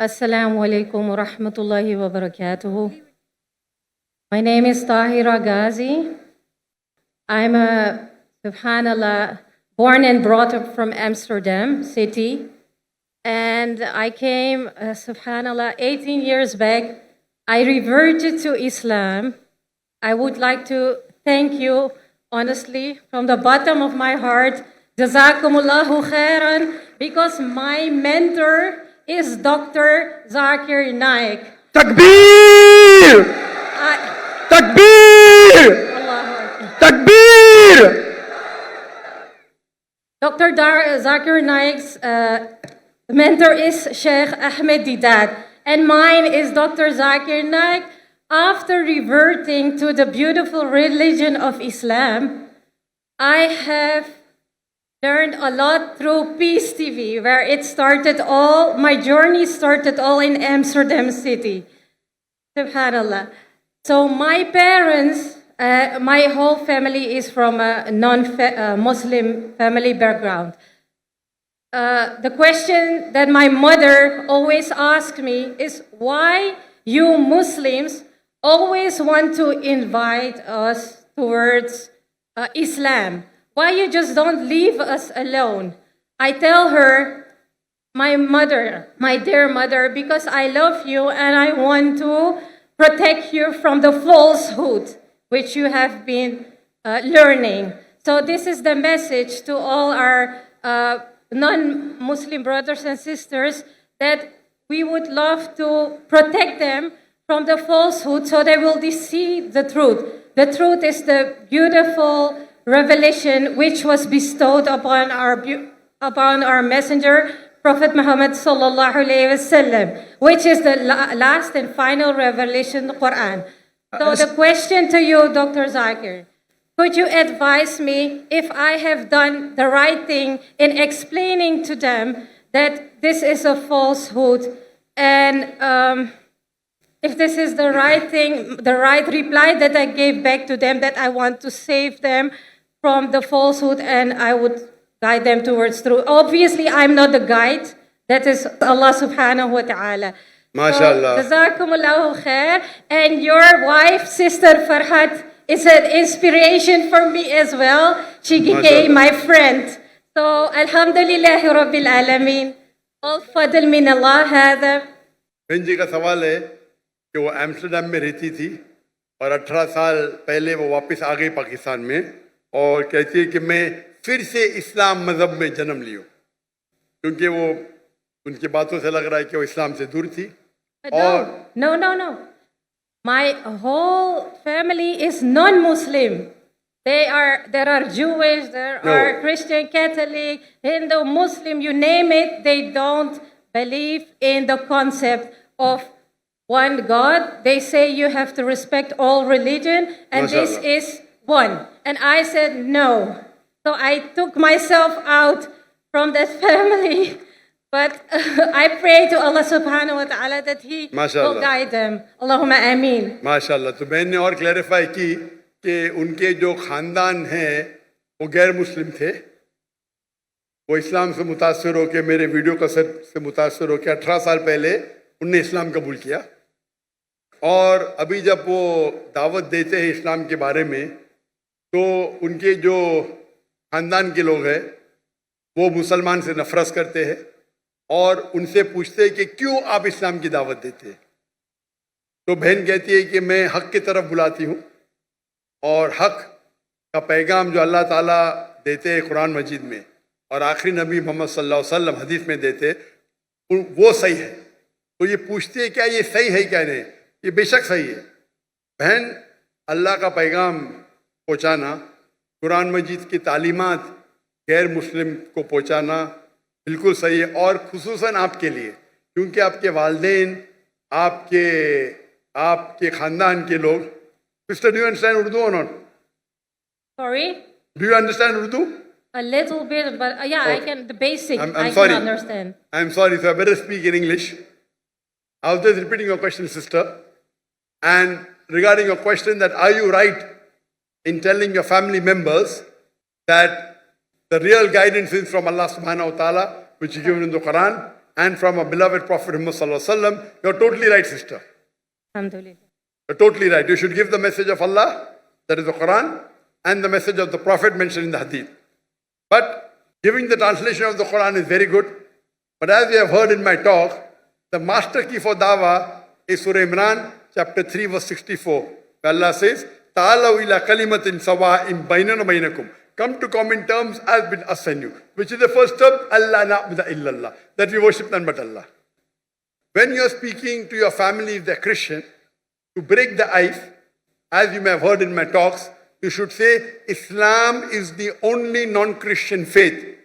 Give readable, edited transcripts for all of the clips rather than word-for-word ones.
Assalamu alaikum wa rahmatullahi wa barakatuhu. My name is Tahira Ghazi. I'm subhanallah, born and brought up from Amsterdam city. And I came, subhanallah, 18 years back. I reverted to Islam. I would like to thank you, honestly, from the bottom of my heart. Jazakumullahu khairan, because my mentor is Dr. Zakir Naik. Takbir! Takbir! Allahu Akbar. Takbir! Dr. Zakir Naik's mentor is Sheikh Ahmed Didat, and mine is Dr. Zakir Naik. After reverting to the beautiful religion of Islam, I have learned a lot through Peace TV, where it started all, my journey started all in Amsterdam city. Subhanallah. So my parents, my whole family is from a non-Muslim family background. The question that my mother always asked me is, why you Muslims always want to invite us towards Islam? Why you just don't leave us alone? I tell her, my mother, my dear mother, because I love you and I want to protect you from the falsehood which you have been learning. So this is the message to all our non-Muslim brothers and sisters, that we would love to protect them from the falsehood so they will see the truth. The truth is the beautiful revelation which was bestowed upon our messenger, Prophet Muhammad sallallahu alaihi wasallam, which is the last and final revelation, the Quran. So the question to you, Dr. Zakir, could you advise me if I have done the right thing in explaining to them that this is a falsehood, and if this is the right thing, the right reply that I gave back to them, that I want to save them from the falsehood and I would guide them towards truth. Obviously, I'm not the guide. That is Allah subhanahu wa ta'ala. MashaAllah. So, Jazakumullahu khair. And your wife, Sister Farhat, is an inspiration for me as well. She became my friend. So, Alhamdulillahi Rabbil Alameen. All fadl min Allah hada. बहन जी का सवाल है कि वो Amsterdam में रहती थी और 18 साल पहले वो वापस आ गई पाकिस्तान में और कहती है कि मैं फिर से इस्लाम मज़हब में जन्म लियो, क्योंकि वो उनकी बातों से लग रहा है कि वो इस्लाम से दूर थी. और No. My whole family is non-Muslim. There are Jewish, there are Christian, Catholic, Hindu, Muslim, you name it. They don't believe in the concept of one God. They say you have to respect all religion, and this is one. And I said no. So I took myself out from that family. But I pray to Allah subhanahu wa ta'ala that He will guide them. Allahumma ameen. माशाल्लाह. तो बहन ने और clarify की कि उनके जो ख़ानदान हैं वो गैर मुस्लिम थे. वो इस्लाम से मुतासर होकर, मेरे वीडियो कैसेट से मुतासर होकर 18 साल पहले उनने इस्लाम कबूल किया. और अभी जब वो दावत देते हैं इस्लाम के बारे में, तो उनके जो ख़ानदान के लोग हैं वो मुसलमान से नफरत करते हैं और उनसे पूछते हैं कि क्यों आप इस्लाम की दावत देते हैं. तो बहन कहती है कि मैं हक़ की तरफ बुलाती हूँ और हक़ का पैगाम जो अल्लाह ताला देते हैं कुरान मजीद में और आखिरी नबी मोहम्मद सल्लल्लाहु अलैहि वसल्लम हदीस में देते, वो सही है. तो ये पूछते हैं क्या ये सही है क्या नहीं. ये बेशक सही है. बहन, अल्लाह का पैगाम पहुँचाना, कुरान मजीद की तालीमात गैर मुस्लिम को पहुँचाना बिल्कुल सही है. और खुसूसन आपके लिए, क्योंकि आपके वालिदैन, आपके ख़ानदान के लोग. Sister, do you understand Urdu और not? Sorry? Do you understand Urdu? A little bit, but yeah, I can, the basic, I sorry. can understand. I'm sorry, so I better speak in English. I was just repeating your question, sister. And regarding your question that are you right in telling your family members that the real guidance is from Allah subhanahu wa ta'ala, which is given in the Quran, and from a beloved Prophet Muhammad sallallahu alaihi wasallam. You're totally right, sister. Alhamdulillah. You're totally right. You should give the message of Allah, that is the Quran, and the message of the Prophet mentioned in the Hadith. But giving the translation of the Quran is very good. But as we have heard in my talk, the master key for dawah is Surah Imran, chapter 3, verse 64. Where Allah says, Ta'alaw ila kalimatin sawa'in bainana bainakum. Come to common terms as between us and you. Which is the first term, Allah na'budu illallah. That we worship none but Allah. When you are speaking to your family, if they are Christian, to break the ice, as you may have heard in my talks, you should say, Islam is the only non-Christian faith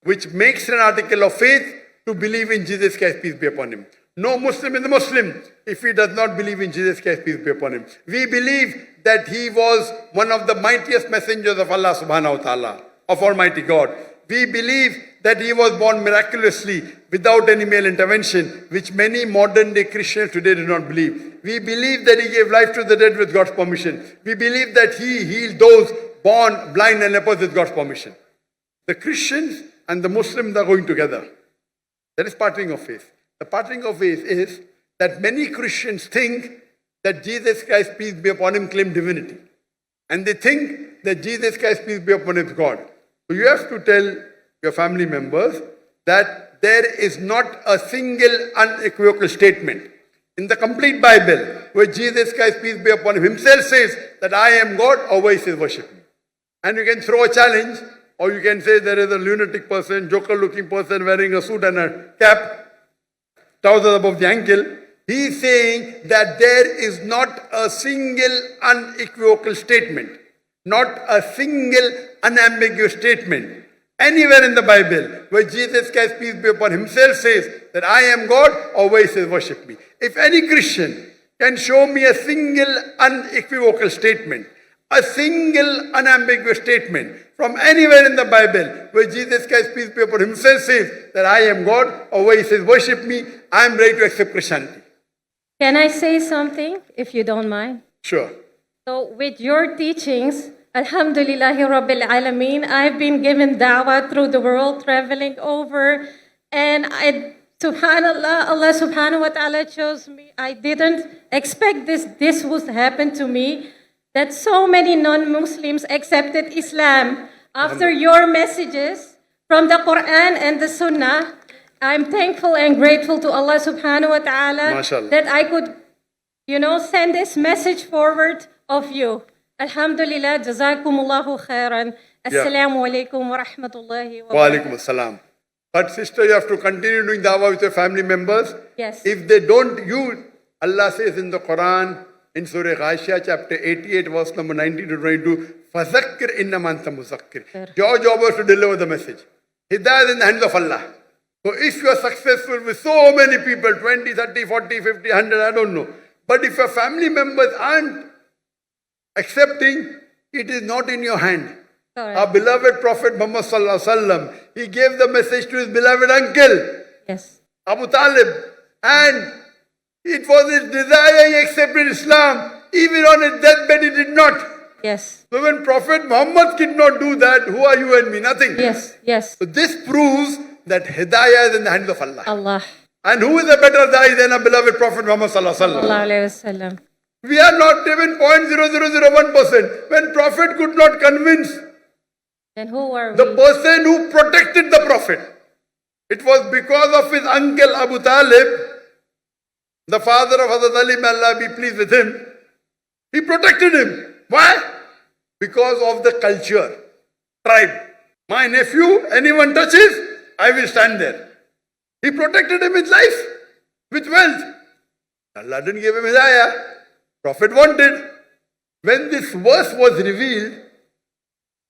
which makes an article of faith to believe in Jesus Christ, peace be upon him. No Muslim is a Muslim if he does not believe in Jesus Christ, peace be upon him. We believe that he was one of the mightiest messengers of Allah subhanahu wa ta'ala, of Almighty God. We believe that he was born miraculously without any male intervention, which many modern day Christians today do not believe. We believe that he gave life to the dead with God's permission. We believe that he healed those born blind and lepers with God's permission. The Christians and the Muslims are going together. That is parting of faith. The parting of faith is that many Christians think that Jesus Christ, peace be upon him, claimed divinity. And they think that Jesus Christ, peace be upon him, is God. So you have to tell your family members that there is not a single unequivocal statement in the complete Bible where Jesus Christ, peace be upon him, himself says that I am God, or where he says worship me. And you can throw a challenge, or you can say there is a lunatic person, joker-looking person wearing a suit and a cap, trousers above the ankle. He is saying that there is not a single unequivocal statement, not a single unambiguous statement anywhere in the Bible where Jesus Christ, peace be upon himself, says that I am God, or where he says worship me. If any Christian can show me a single unequivocal statement, a single unambiguous statement from anywhere in the Bible where Jesus Christ, peace be upon himself, says that I am God, or where he says worship me, I am ready to accept Christianity. Can I say something, if you don't mind? Sure. So with your teachings, Alhamdulillahi Rabbil Alameen, I've been given da'wah through the world, traveling over, and subhanallah, Allah subhanahu wa ta'ala chose me. I didn't expect this would happen to me, that so many non-Muslims accepted Islam after your messages from the Quran and the Sunnah. I'm thankful and grateful to Allah subhanahu wa ta'ala MashaAllah. that I could, send this message forward of you. Alhamdulillah, jazakumullahu khairan. Assalamu alaikum wa rahmatullahi wa Wa alaikum assalam. But sister, you have to continue doing dawah with your family members. Yes. If they don't, Allah says in the Quran, in Surah Ghashiyah, chapter 88, verse number 19 to 22, فَذَكِّرْ إِنَّمَا أَنْتَ مُذَكِّرْ. Your job is to deliver the message. Hidayah is in the hands of Allah. So if you are successful with so many people, 20, 30, 40, 50, 100, I don't know. But if your family members aren't accepting, it is not in your hand. Correct. Our beloved Prophet Muhammad sallallahu alaihi wasallam, he gave the message to his beloved uncle, Yes. Abu Talib, and it was his desire he accepted Islam. Even on his deathbed he did not. Yes. So when Prophet Muhammad did not do that, who are you and me? Nothing. Yes. Yes. So this proves that Hidayah is in the hands of Allah. Allah. And who is a better Da'i than our beloved Prophet Muhammad sallallahu alaihi wasallam? Sallallahu alayhi wasallam. We are not even 0.0001%. When Prophet could not convince Then who are the we? person who protected the Prophet, it was because of his uncle Abu Talib, the father of Hazrat Ali, may Allah be pleased with him. He protected him. Why? Because of the culture, tribe. My nephew, anyone touches, I will stand there. He protected him with life, with wealth. Allah didn't give him hidayah. Prophet wanted. When this verse was revealed,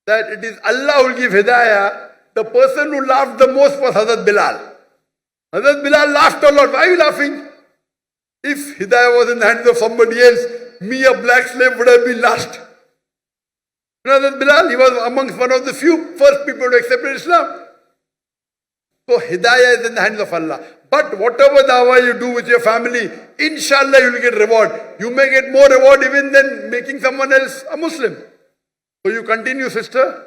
that it is Allah who will give hidayah, the person who laughed the most was Hazrat Bilal. Hazrat Bilal laughed a lot. Why are you laughing? If hidayah was in the hands of somebody else, me, a black slave, would have been last. Hazrat Bilal, he was amongst one of the few first people to accept Islam. So hidayah is in the hands of Allah. But whatever dawah you do with your family, inshallah you will get reward. You may get more reward even than making someone else a Muslim. So you continue, sister.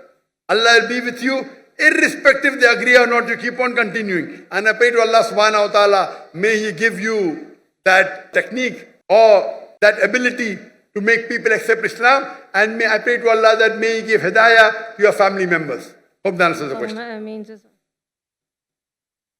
Allah will be with you. irrespective they agree or not, you keep on continuing. And I pray to Allah subhanahu wa ta'ala, may He give you that technique or that ability to make people accept Islam. And may I pray to Allah that may He give hidayah to your family members. Hope that answers the question. Ameen.